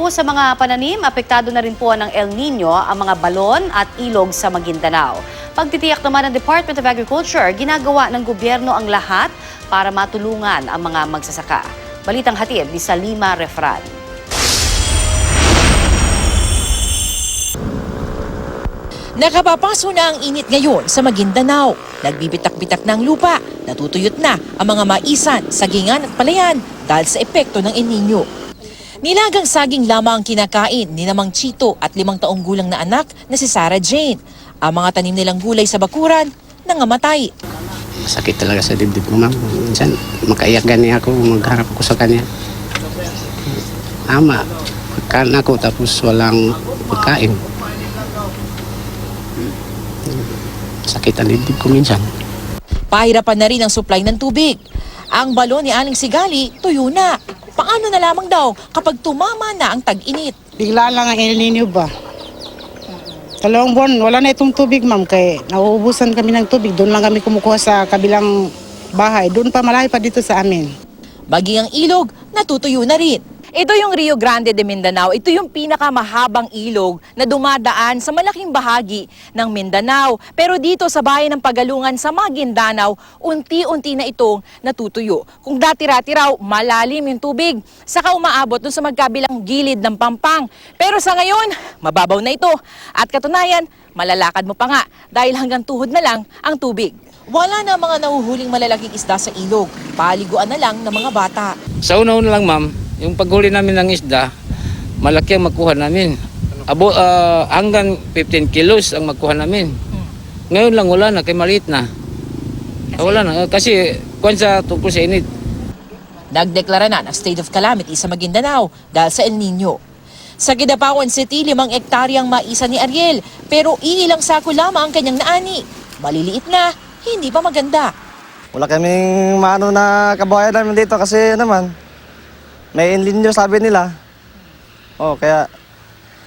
po sa mga pananim, apektado na rin po ng El Nino ang mga balon at ilog sa Maguindanao. Pagtitiyak naman ng Department of Agriculture, ginagawa ng gobyerno ang lahat para matulungan ang mga magsasaka. Balitang hatid ni Salima Refran. Nakapapaso na ang init ngayon sa Maguindanao. Nagbibitak-bitak na ang lupa, natutuyot na ang mga maisan, sagingan at palayan dahil sa epekto ng El Nino. Nilagang saging lamang ang kinakain ni Namang Chito at 5 taong gulang na anak na si Sarah Jane. Ang mga tanim nilang gulay sa bakuran nangamatay. Sakit talaga sa dibdib ko, ma'am. Minsan makaiyak gani ako, magharap ako sa kanya. Ama, pagkaan ako tapos walang pagkain. Sakit ang dibdib ko minsan. Pahirapan na rin ang supply ng tubig. Ang balon ni Aling Sigali tuyo na. Paano na lamang daw kapag tumama na ang tag-init? Bigla lang ang El Nino ba? 2 buwan, wala na itong tubig, ma'am. Kaya nauubusan kami ng tubig. Doon lang kami kumukuha sa kabilang bahay. Doon pa malayo pa dito sa amin. Maging ang ilog, natutuyo na rin. Ito yung Rio Grande de Mindanao. Ito yung pinakamahabang ilog na dumadaan sa malaking bahagi ng Mindanao. Pero dito sa bayan ng Pagalungan sa Maguindanao, unti-unti na itong natutuyo. Kung dati-rati raw, malalim yung tubig, saka umaabot dun sa magkabilang gilid ng Pampang. Pero sa ngayon, mababaw na ito. At katunayan, malalakad mo pa nga dahil hanggang tuhod na lang ang tubig. Wala na mga nahuhuling malalaking isda sa ilog. Paliguan na lang ng mga bata. Sa una-una lang, ma'am, yung paghuli namin ng isda, malaki ang makuha namin. Hanggang 15 kilos ang makuha namin. Ngayon lang wala na, kay maliit na. Wala na, kasi kung sa tungkol sa init. Nagdeklara na ng state of calamity sa Maguindanao dahil sa El Nino. Sa Kidapawan City, 5 ektaryang maisa ni Ariel, pero iilang sako lamang ang kanyang naani. Maliliit na, hindi pa maganda. Wala kaming maano na kabuhayan namin dito kasi naman, may El Nino sabi nila. Kaya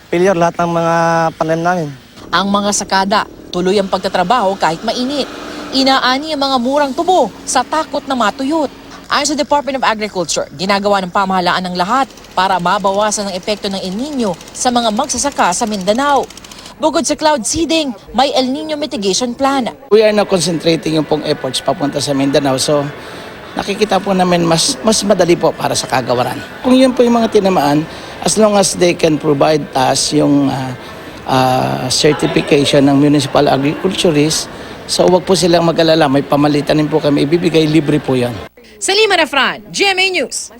failure lahat ng mga panem namin. Ang mga sakada, tuloy ang pagtatrabaho kahit mainit. Inaani ang mga murang tubo sa takot na matuyot. Ayon sa Department of Agriculture, ginagawa ng pamahalaan ng lahat para mabawasan ang epekto ng El Nino sa mga magsasaka sa Mindanao. Bukod sa cloud seeding, may El Nino mitigation plan. We are now concentrating yung pong efforts papunta sa Mindanao. So, nakikita po namin mas madali po para sa kagawaran. Kung yun po yung mga tinamaan, as long as they can provide us yung certification ng municipal agriculturist, so wag po silang mag-alala, may pamalitan din po kami ibibigay, libre po yan. Salima Refran, GMA News.